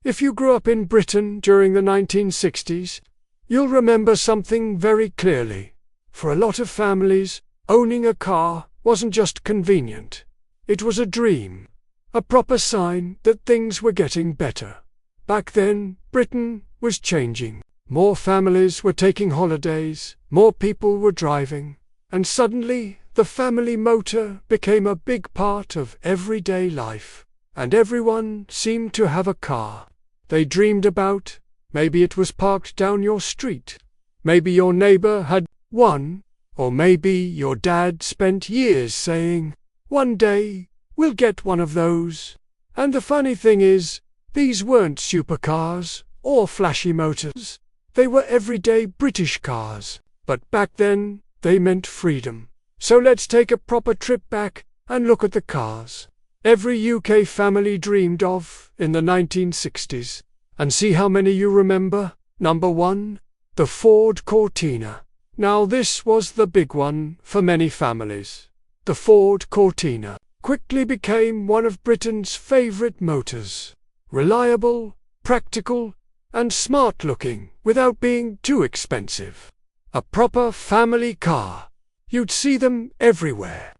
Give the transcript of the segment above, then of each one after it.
If you grew up in Britain during the 1960s, you'll remember something very clearly. For a lot of families, owning a car wasn't just convenient. It was a dream, a proper sign that things were getting better. Back then, Britain was changing. More families were taking holidays, more people were driving, and suddenly the family motor became a big part of everyday life, and everyone seemed to have a car they dreamed about. Maybe it was parked down your street. Maybe your neighbor had one, or maybe your dad spent years saying, "One day, we'll get one of those." And the funny thing is, these weren't supercars or flashy motors. They were everyday British cars, but back then, they meant freedom. So let's take a proper trip back and look at the cars every UK family dreamed of in the 1960s, and see how many you remember. Number 1, the Ford Cortina. Now this was the big one for many families. The Ford Cortina quickly became one of Britain's favourite motors. Reliable, practical, and smart-looking without being too expensive. A proper family car. You'd see them everywhere.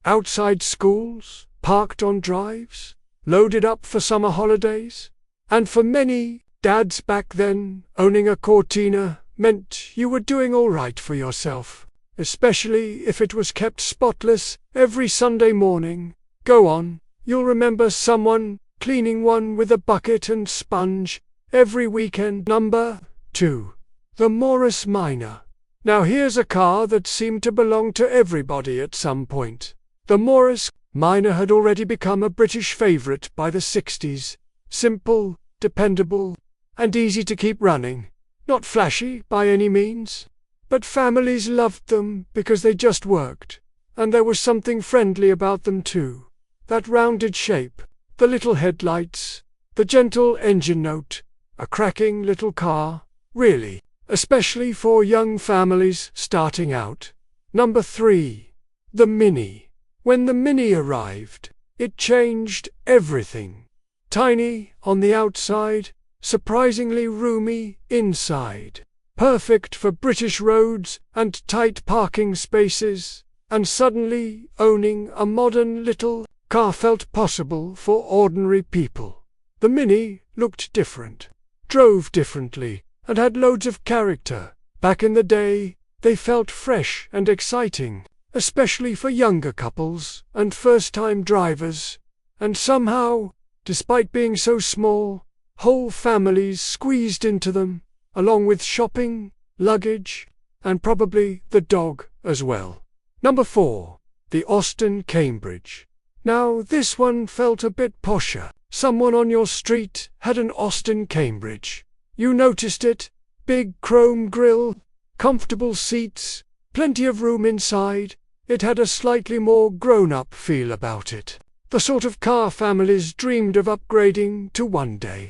Outside schools, parked on drives, loaded up for summer holidays. And for many dads back then, owning a Cortina meant you were doing all right for yourself, especially if it was kept spotless every Sunday morning. Go on, you'll remember someone cleaning one with a bucket and sponge every weekend. Number 2, the Morris Minor. Now here's a car that seemed to belong to everybody at some point. The Morris Minor had already become a British favourite by the 60s. Simple, dependable, and easy to keep running. Not flashy by any means, but families loved them because they just worked, and there was something friendly about them too. That rounded shape, the little headlights, the gentle engine note, a cracking little car, really, especially for young families starting out. Number 3, the Mini. When the Mini arrived, it changed everything. Tiny on the outside, surprisingly roomy inside. Perfect for British roads and tight parking spaces, and suddenly owning a modern little car felt possible for ordinary people. The Mini looked different, drove differently, and had loads of character. Back in the day, they felt fresh and exciting, especially for younger couples and first-time drivers. And somehow, despite being so small, whole families squeezed into them, along with shopping, luggage, and probably the dog as well. Number 4, the Austin Cambridge. Now this one felt a bit posher. Someone on your street had an Austin Cambridge. You noticed it. Big chrome grille, comfortable seats, plenty of room inside. It had a slightly more grown-up feel about it. The sort of car families dreamed of upgrading to one day,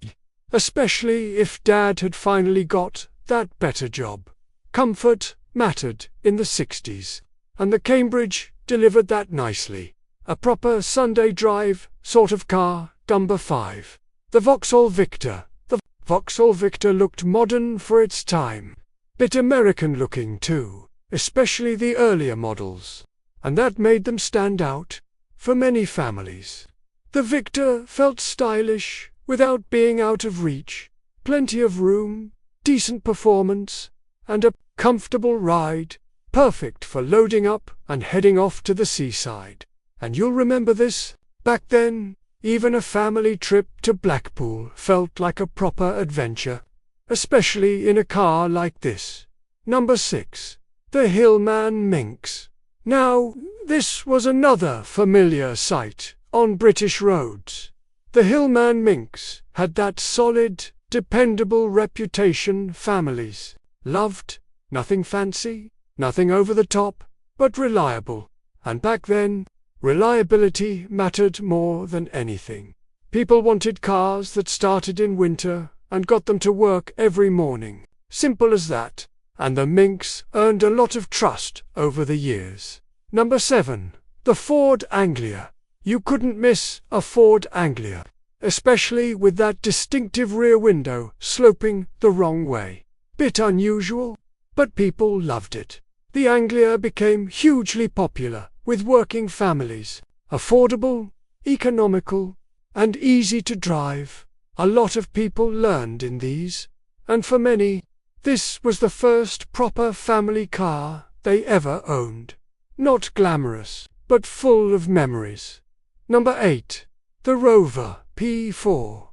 especially if Dad had finally got that better job. Comfort mattered in the 60s, and the Cambridge delivered that nicely. A proper Sunday drive sort of car. Number 5, the Vauxhall Victor. The Vauxhall Victor looked modern for its time. Bit American-looking too, especially the earlier models, and that made them stand out for many families. The Victor felt stylish without being out of reach. Plenty of room, decent performance, and a comfortable ride, perfect for loading up and heading off to the seaside. And you'll remember this. Back then, even a family trip to Blackpool felt like a proper adventure, especially in a car like this. Number 6, the Hillman Minx. Now, this was another familiar sight on British roads. The Hillman Minx had that solid, dependable reputation families loved. Nothing fancy, nothing over the top, but reliable. And back then, reliability mattered more than anything. People wanted cars that started in winter and got them to work every morning. Simple as that. And the Minx earned a lot of trust over the years. Number 7, the Ford Anglia. You couldn't miss a Ford Anglia. especially with that distinctive rear window sloping the wrong way. Bit unusual, but people loved it. The Anglia became hugely popular with working families, affordable, economical, and easy to drive. A lot of people learned in these, and for many, this was the first proper family car they ever owned. Not glamorous, but full of memories. Number 8. The Rover P4.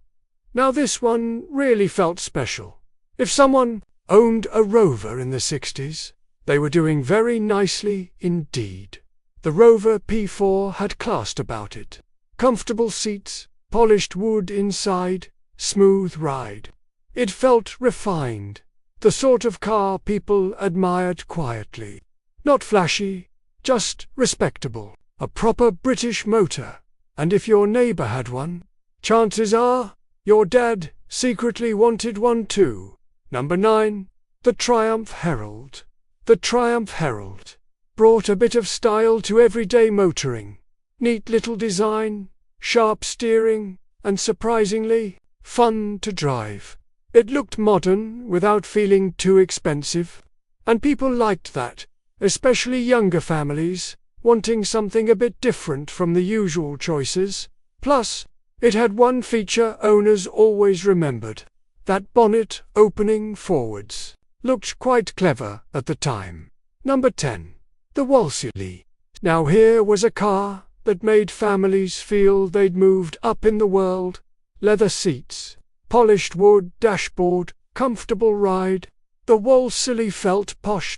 Now this one really felt special. If someone owned a Rover in the 60s, they were doing very nicely indeed. The Rover P4 had class about it. Comfortable seats, polished wood inside, smooth ride. It felt refined, the sort of car people admired quietly. Not flashy, just respectable. A proper British motor. And if your neighbour had one, chances are your dad secretly wanted one too. Number 9. The Triumph Herald. The Triumph Herald brought a bit of style to everyday motoring. Neat little design, sharp steering, and surprisingly fun to drive. It looked modern without feeling too expensive, and people liked that, especially younger families wanting something a bit different from the usual choices. Plus, it had one feature owners always remembered. That bonnet opening forwards looked quite clever at the time. Number 10. The Wolseley. Now here was a car that made families feel they'd moved up in the world. Leather seats, polished wood dashboard, comfortable ride. The Wolseley felt posh.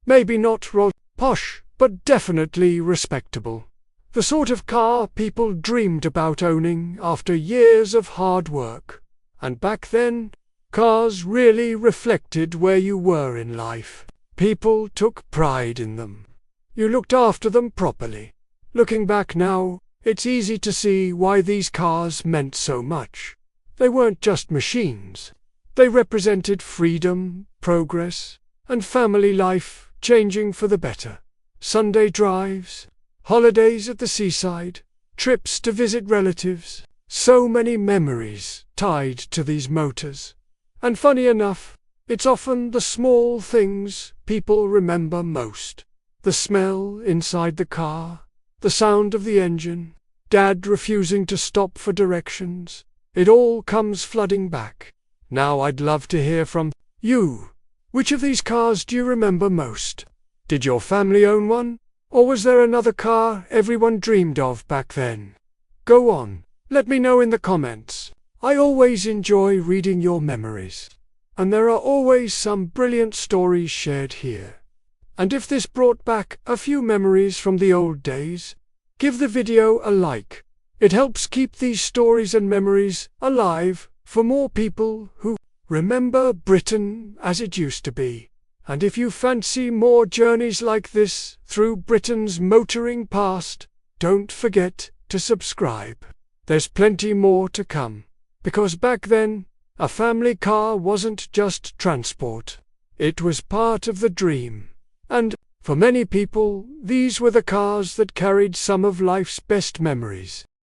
Maybe not posh, but definitely respectable. The sort of car people dreamed about owning after years of hard work. And back then, cars really reflected where you were in life. People took pride in them. You looked after them properly. Looking back now, it's easy to see why these cars meant so much. They weren't just machines. They represented freedom, progress, and family life changing for the better. Sunday drives, holidays at the seaside, trips to visit relatives. So many memories tied to these motors. And funny enough, it's often the small things people remember most. The smell inside the car, the sound of the engine, Dad refusing to stop for directions. It all comes flooding back. Now I'd love to hear from you. Which of these cars do you remember most? Did your family own one? Or was there another car everyone dreamed of back then? Go on. Let me know in the comments. I always enjoy reading your memories. And there are always some brilliant stories shared here. And if this brought back a few memories from the old days, give the video a like. It helps keep these stories and memories alive for more people who remember Britain as it used to be. And if you fancy more journeys like this through Britain's motoring past, don't forget to subscribe. There's plenty more to come, because back then, a family car wasn't just transport. It was part of the dream. And, for many people, these were the cars that carried some of life's best memories.